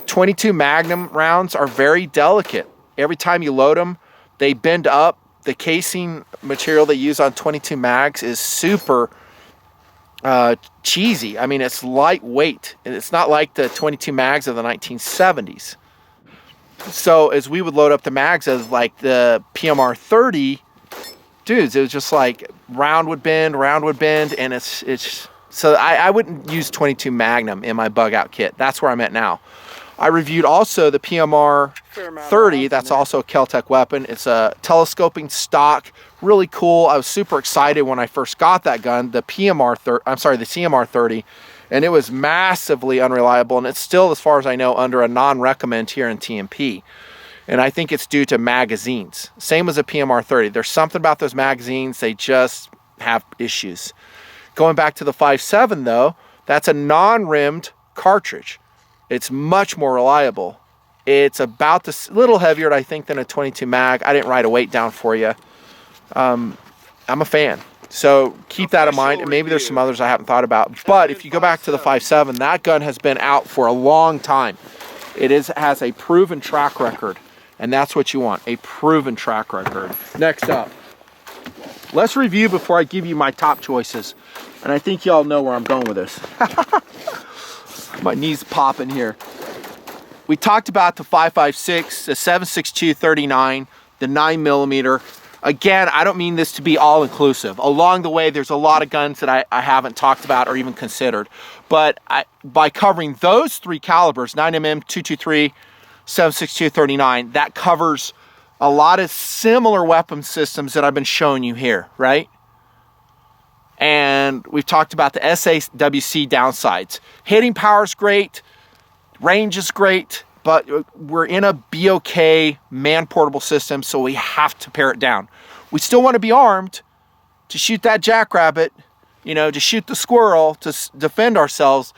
22 Magnum rounds are very delicate. Every time you load them, they bend up. The casing material they use on 22 mags is super cheesy. I mean, it's lightweight, and it's not like the 22 mags of the 1970s. So as we would load up the mags as like the PMR 30, dudes, it was just like round would bend, and it's so I wouldn't use 22 Magnum in my bug out kit. That's where I'm at now. I reviewed also the PMR 30. That's also a Kel-Tec weapon. It's a telescoping stock, really cool. I was super excited when I first got that gun, the CMR 30, and it was massively unreliable, and it's still, as far as I know, under a non-recommend here in TMP. And I think it's due to magazines. Same as a PMR 30. There's something about those magazines, they just have issues. Going back to the 5.7 though, that's a non-rimmed cartridge. It's much more reliable. It's about this little heavier, I think, than a 22 mag. I didn't write a weight down for you. I'm a fan. So keep that in mind, and maybe there's some others I haven't thought about. But if you go back to the 5.7, that gun has been out for a long time. It has a proven track record, and that's what you want, a proven track record. Next up, let's review before I give you my top choices. And I think y'all know where I'm going with this. My knees popping here. We talked about the 5.56, the 7.62 39, the 9mm. Again, I don't mean this to be all inclusive. Along the way, there's a lot of guns that I haven't talked about or even considered. But by covering those 3 calibers, 9mm, 223, 7.62, 39, that covers a lot of similar weapon systems that I've been showing you here, right? And we've talked about the SAWC downsides. Hitting power is great, range is great, but we're in a BOK man-portable system, so we have to pare it down. We still want to be armed to shoot that jackrabbit, you know, to shoot the squirrel, to defend ourselves,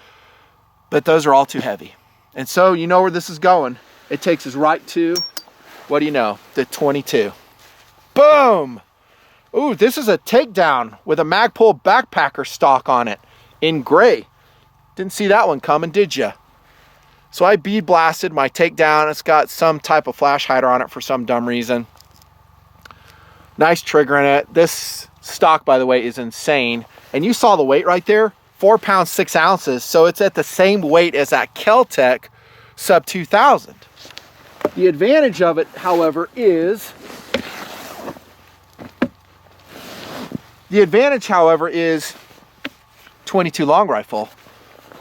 but those are all too heavy. And so you know where this is going. It takes us right to, what do you know, the 22. Boom! Ooh, this is a takedown with a Magpul backpacker stock on it in gray. Didn't see that one coming, did ya? So I bead blasted my takedown. It's got some type of flash hider on it for some dumb reason. Nice trigger in it. This stock, by the way, is insane. And you saw the weight right there, 4 pounds, 6 ounces. So it's at the same weight as that Kel-Tec Sub 2000. The advantage of it, however, is 22 long rifle.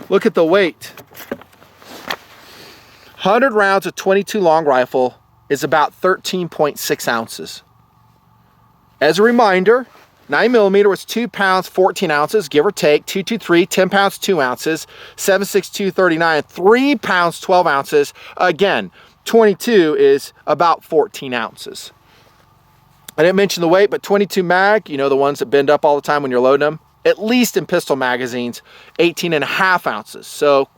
Look at the weight. 100 rounds of 22 long rifle is about 13.6 ounces. As a reminder, 9mm was 2 pounds, 14 ounces, give or take. 223, 10 pounds, 2 ounces. 7.62, 39, 3 pounds, 12 ounces. Again, 22 is about 14 ounces. I didn't mention the weight, but 22 mag, you know, the ones that bend up all the time when you're loading them, at least in pistol magazines, 18.5 ounces. So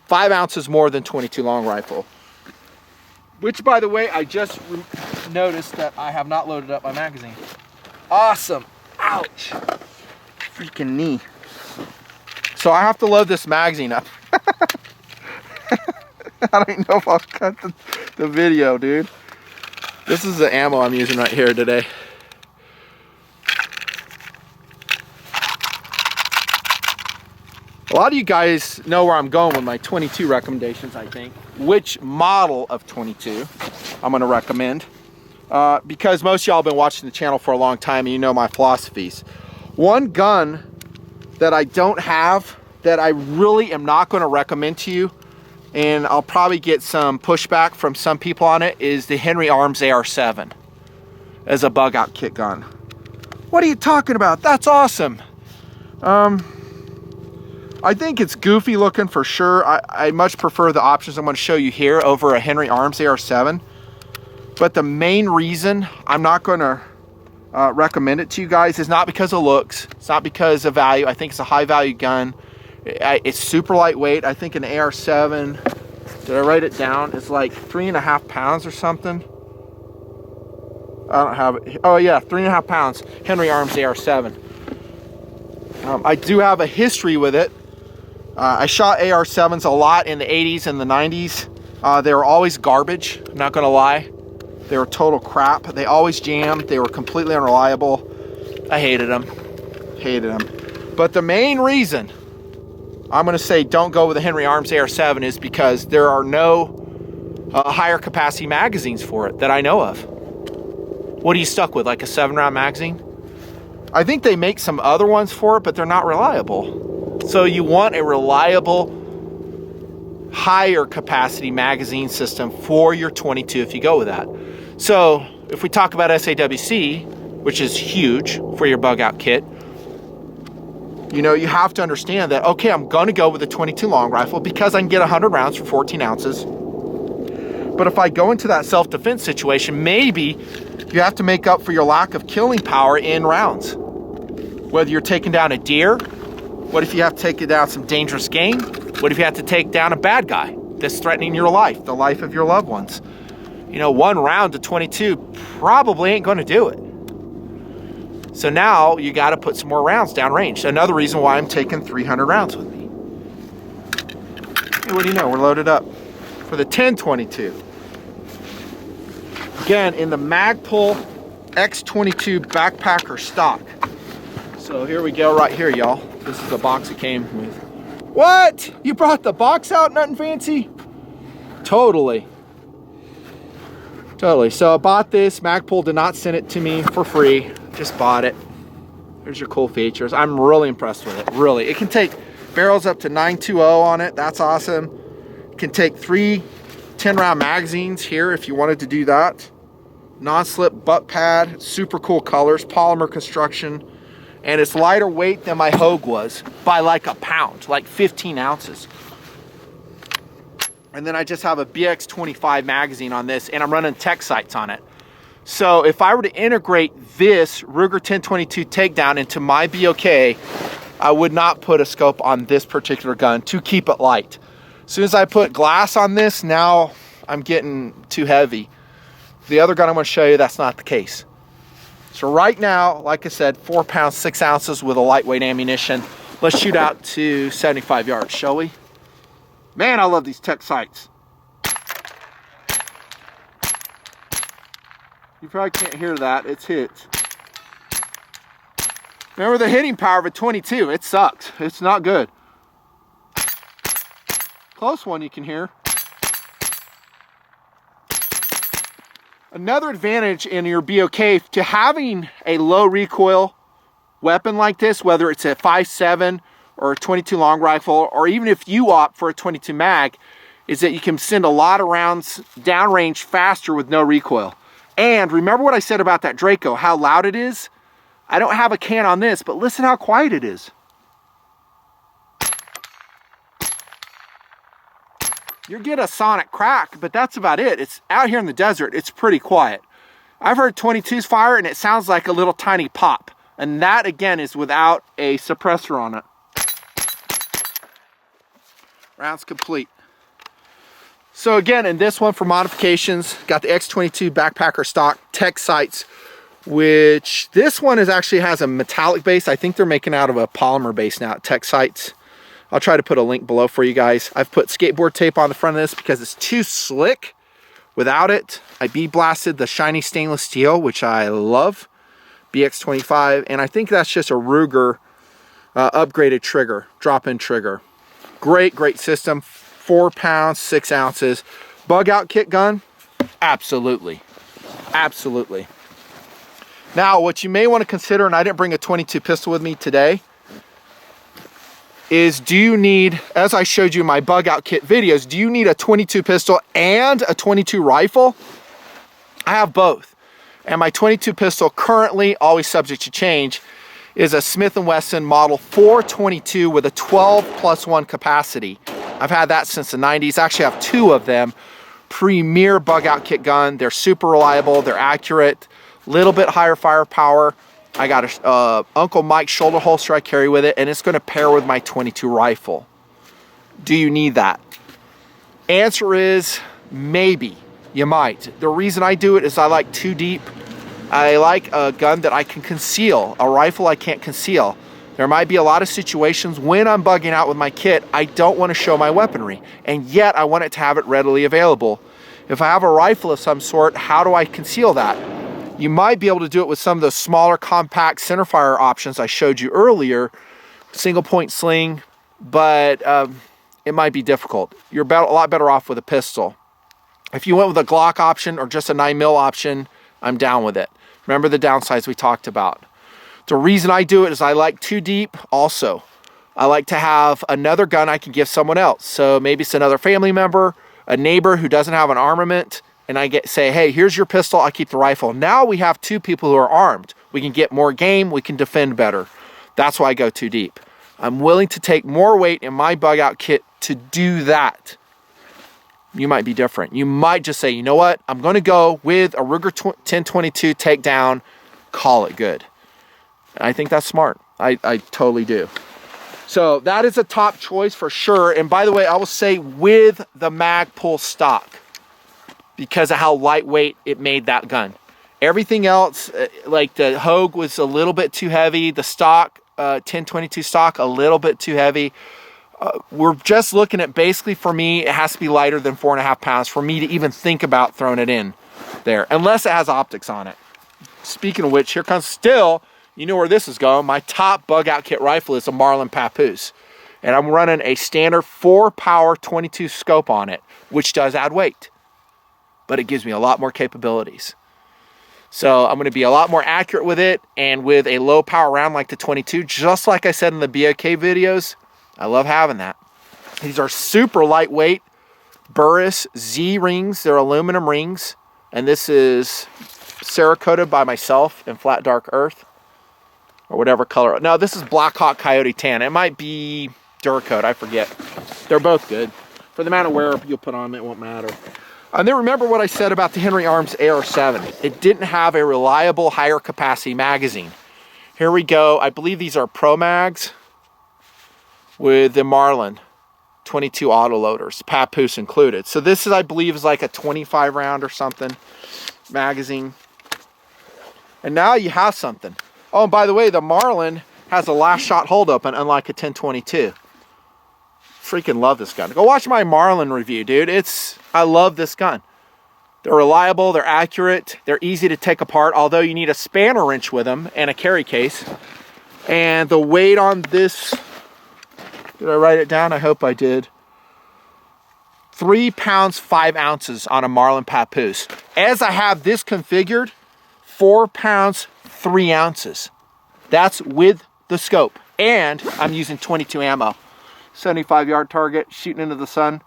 5 ounces more than 22 long rifle. Which, by the way, I just noticed that I have not loaded up my magazine. Awesome. Ouch. Freaking knee. So I have to load this magazine up. I don't even know if I'll cut the video, dude. This is the ammo I'm using right here today. A lot of you guys know where I'm going with my 22 recommendations, I think. Which model of 22 I'm going to recommend. Because most of y'all have been watching the channel for a long time and you know my philosophies. One gun that I don't have that I really am not going to recommend to you, and I'll probably get some pushback from some people on it, is the Henry Arms AR7 as a bug out kit gun. What are you talking about? That's awesome. I think it's goofy looking for sure. I much prefer the options I'm going to show you here over a Henry Arms AR7. But the main reason I'm not going to recommend it to you guys is not because of looks. It's not because of value. I think it's a high value gun. It's super lightweight. I think an AR7, did I write it down? It's like 3.5 pounds or something. I don't have it. Oh yeah, 3.5 pounds. Henry Arms AR7. I do have a history with it. I shot AR7s a lot in the 80s and the 90s. They were always garbage, I'm not gonna lie. They were total crap. They always jammed. They were completely unreliable. I hated them. Hated them. But the main reason I'm gonna say don't go with the Henry Arms AR7 is because there are no higher capacity magazines for it that I know of. What are you stuck with, like a 7-round magazine? I think they make some other ones for it, but they're not reliable. So you want a reliable, higher capacity magazine system for your 22 if you go with that. So if we talk about SAWC, which is huge for your bug out kit, you know, you have to understand that, okay, I'm gonna go with a 22 long rifle because I can get 100 rounds for 14 ounces. But if I go into that self-defense situation, maybe you have to make up for your lack of killing power in rounds. Whether you're taking down a deer, what if you have to take down some dangerous game? What if you have to take down a bad guy that's threatening your life, the life of your loved ones? You know, 1 round to 22 probably ain't gonna do it. So now you gotta put some more rounds downrange. Another reason why I'm taking 300 rounds with me. Hey, what do you know, we're loaded up for the 10-22. Again, in the Magpul X22 backpacker stock. So here we go right here, y'all. This is the box it came with. What? You brought the box out, Nutnfancy? Totally. Totally. So I bought this. Magpul did not send it to me for free. Just bought it. Here's your cool features. I'm really impressed with it. Really. It can take barrels up to 920 on it. That's awesome. It can take 3 10-round magazines here if you wanted to do that. Non-slip butt pad. Super cool colors. Polymer construction. And it's lighter weight than my Hogue was by like a pound, like 15 ounces. And then I just have a BX25 magazine on this, and I'm running tech sights on it. So if I were to integrate this Ruger 1022 takedown into my BOK, I would not put a scope on this particular gun to keep it light. As soon as I put glass on this, now I'm getting too heavy. The other gun I'm going to show you, that's not the case. So right now, like I said, 4 pounds, 6 ounces with a lightweight ammunition. Let's shoot out to 75 yards, shall we? Man, I love these tech sights. You probably can't hear that, it's hits. Remember the hitting power of a 22, it sucks, it's not good. Close one you can hear. Another advantage in your BOK to having a low recoil weapon like this, whether it's a 5.7 or a 22 long rifle, or even if you opt for a 22 mag, is that you can send a lot of rounds downrange faster with no recoil. And remember what I said about that Draco, how loud it is? I don't have a can on this, but listen how quiet it is. You get a sonic crack, but that's about it. It's out here in the desert, it's pretty quiet. I've heard 22s fire and it sounds like a little tiny pop. And that again is without a suppressor on it. Rounds complete. So again, in this one for modifications, got the X22 backpacker stock tech sights, which this one is actually has a metallic base. I think they're making out of a polymer base now at Tech Sights. I'll try to put a link below for you guys. I've put skateboard tape on the front of this because it's too slick without it. I blasted the shiny stainless steel, which I love, BX25, and I think that's just a Ruger upgraded trigger, drop-in trigger. Great system. 4 pounds, 6 ounces. Bug out kit gun? Absolutely. Now, what you may want to consider, and I didn't bring a 22 pistol with me today, is do you need, as I showed you in my bug out kit videos, do you need a 22 pistol and a 22 rifle? I have both. And my 22 pistol, currently, always subject to change, is a Smith & Wesson model 422 with a 12+1 capacity. I've had that since the 90s. Actually, I have 2 of them. Premier bug out kit gun. They're super reliable. They're accurate. Little bit higher firepower. I got a Uncle Mike shoulder holster I carry with it, and it's going to pair with my 22 rifle. Do you need that? Answer is maybe. You might. The reason I do it is I like 2 deep. I like a gun that I can conceal. A rifle I can't conceal. There might be a lot of situations when I'm bugging out with my kit, I don't want to show my weaponry, and yet I want it to have it readily available. If I have a rifle of some sort, how do I conceal that? You might be able to do it with some of those smaller compact centerfire options I showed you earlier, single point sling, but it might be difficult. You're a lot better off with a pistol. If you went with a Glock option or just a 9mm option, I'm down with it. Remember the downsides we talked about. The reason I do it is I like 2 deep also. I like to have another gun I can give someone else. So maybe it's another family member, a neighbor who doesn't have an armament, and I say, hey, here's your pistol, I keep the rifle. Now we have 2 people who are armed. We can get more game, we can defend better. That's why I go 2 deep. I'm willing to take more weight in my bug out kit to do that. You might be different. You might just say, you know what? I'm going to go with a Ruger 1022 takedown, call it good. I think that's smart. I totally do. So that is a top choice for sure. And by the way, I will say with the Magpul stock because of how lightweight it made that gun. Everything else, like the Hogue was a little bit too heavy. The stock, 1022 stock, a little bit too heavy. We're just looking at basically for me, it has to be lighter than 4.5 pounds for me to even think about throwing it in there, unless it has optics on it. Speaking of which, here comes still, you know where this is going. My top bug out kit rifle is a Marlin Papoose. And I'm running a standard 4-power 22 scope on it, which does add weight. but it gives me a lot more capabilities. So I'm going to be a lot more accurate with it, and with a low power round like the 22, just like I said in the BOK videos, I love having that. These are super lightweight Burris Z rings. They're aluminum rings, and this is Cerakoted by myself in flat dark earth, or whatever color. No, this is Black Hawk Coyote Tan. It might be Duracoat, I forget. They're both good. For the amount of wear you'll put on them, it won't matter. And then remember what I said about the Henry Arms AR7. It didn't have a reliable higher capacity magazine. Here we go. I believe these are Pro Mags with the Marlin 22 autoloaders, papoose included. So this is, I believe, is like a 25 round or something magazine. And now you have something. Oh, and by the way, the Marlin has a last shot hold open, unlike a 1022. Freaking love this gun. Go watch my Marlin review, dude. I love this gun. They're reliable, they're accurate, they're easy to take apart, although you need a spanner wrench with them and a carry case. And the weight on this, did I write it down? I hope I did. 3 pounds 5 ounces on a Marlin papoose. As I have this configured, 4 pounds 3 ounces. That's with the scope. And I'm using 22 ammo. 75-yard target, shooting into the sun.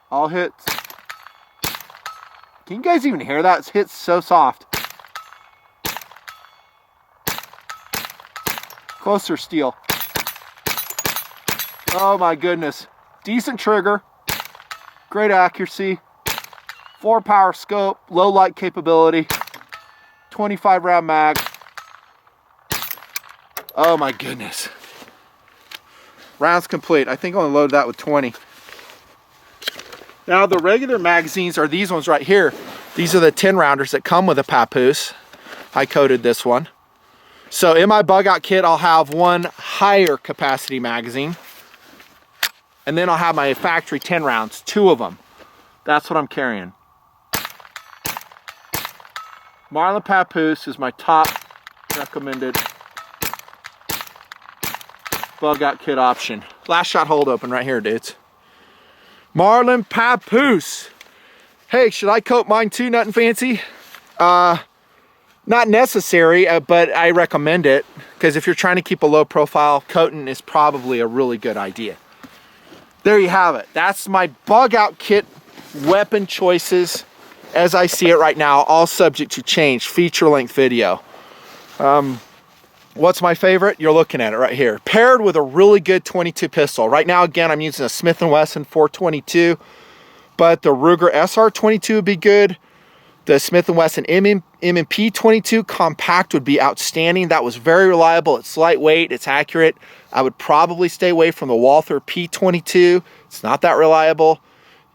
All hits. Can you guys even hear that? It hits so soft. Closer steel. Oh my goodness. Decent trigger. Great accuracy. 4 power scope. Low light capability. 25 round mag. Oh my goodness. Rounds complete. I think I only loaded that with 20. Now the regular magazines are these ones right here. These are the 10 rounders that come with a papoose. I coated this one. So in my bug out kit, I'll have one higher capacity magazine. And then I'll have my factory 10 rounds, 2 of them. That's what I'm carrying. Marlin papoose is my top recommended bug out kit option. Last shot hold open right here, dudes. Marlin papoose. Hey, should I coat mine too, nutnfancy? Not necessary, but I recommend it, because if you're trying to keep a low profile, coating is probably a really good idea. There you have it. That's my bug out kit weapon choices as I see it right now, all subject to change. Feature length video. What's my favorite? You're looking at it right here. Paired with a really good 22 pistol. Right now, again, I'm using a Smith & Wesson 422, but the Ruger SR22 would be good. The Smith & Wesson M&P 22 compact would be outstanding. That was very reliable. It's lightweight, it's accurate. I would probably stay away from the Walther P22. It's not that reliable.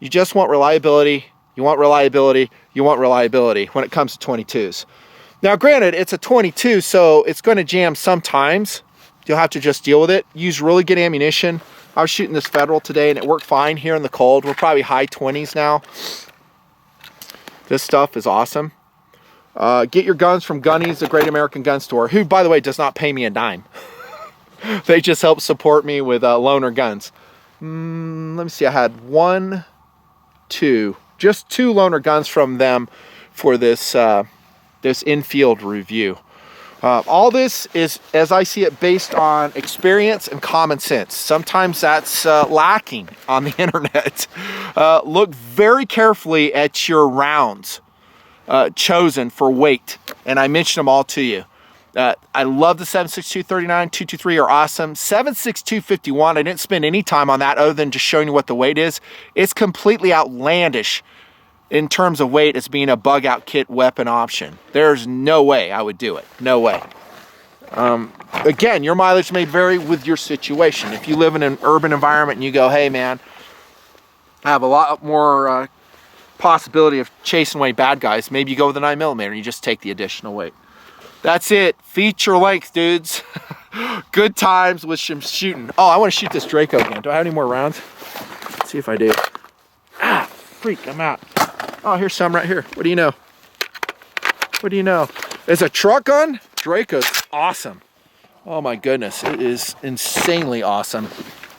You just want reliability. You want reliability. You want reliability when it comes to 22s. Now, granted, it's a 22, so it's going to jam sometimes. You'll have to just deal with it. Use really good ammunition. I was shooting this Federal today, and it worked fine here in the cold. We're probably high 20s now. This stuff is awesome. Get your guns from Gunny's, the Great American Gun Store, who, by the way, does not pay me a dime. They just help support me with loaner guns. Let me see. I had just two loaner guns from them for this this infield review. All this is, as I see it, based on experience and common sense. Sometimes that's lacking on the internet. Look very carefully at your rounds chosen for weight, and I mentioned them all to you. I love the 7.62 39, 223 are awesome. 7.62 51, I didn't spend any time on that other than just showing you what the weight is. It's completely outlandish in terms of weight as being a bug out kit weapon option. There's no way I would do it. No way. Again, your mileage may vary with your situation. If you live in an urban environment and you go, hey man, I have a lot more possibility of chasing away bad guys, maybe you go with a 9mm and you just take the additional weight. That's it. Feature length, dudes. Good times with some shooting. Oh, I want to shoot this Draco again. Do I have any more rounds? Let's see if I do. Ah, freak, I'm out. Oh, here's some right here. What do you know? What do you know? There's a truck gun. Draco's awesome. Oh my goodness, it is insanely awesome.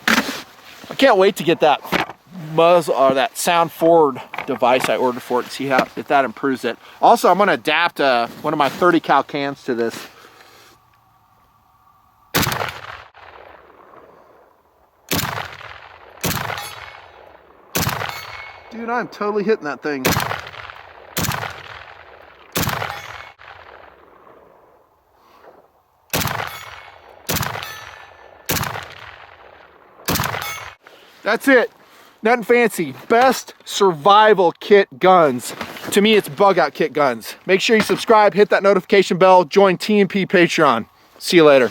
I can't wait to get that muzzle or that sound forward device I ordered for it and see how if that improves it. Also, I'm going to adapt one of my 30 cal cans to this. Dude, I'm totally hitting that thing. That's it. Nut and Fancy, best survival kit guns. To me, it's bug out kit guns. Make sure you subscribe, hit that notification bell, join TNP Patreon. See you later.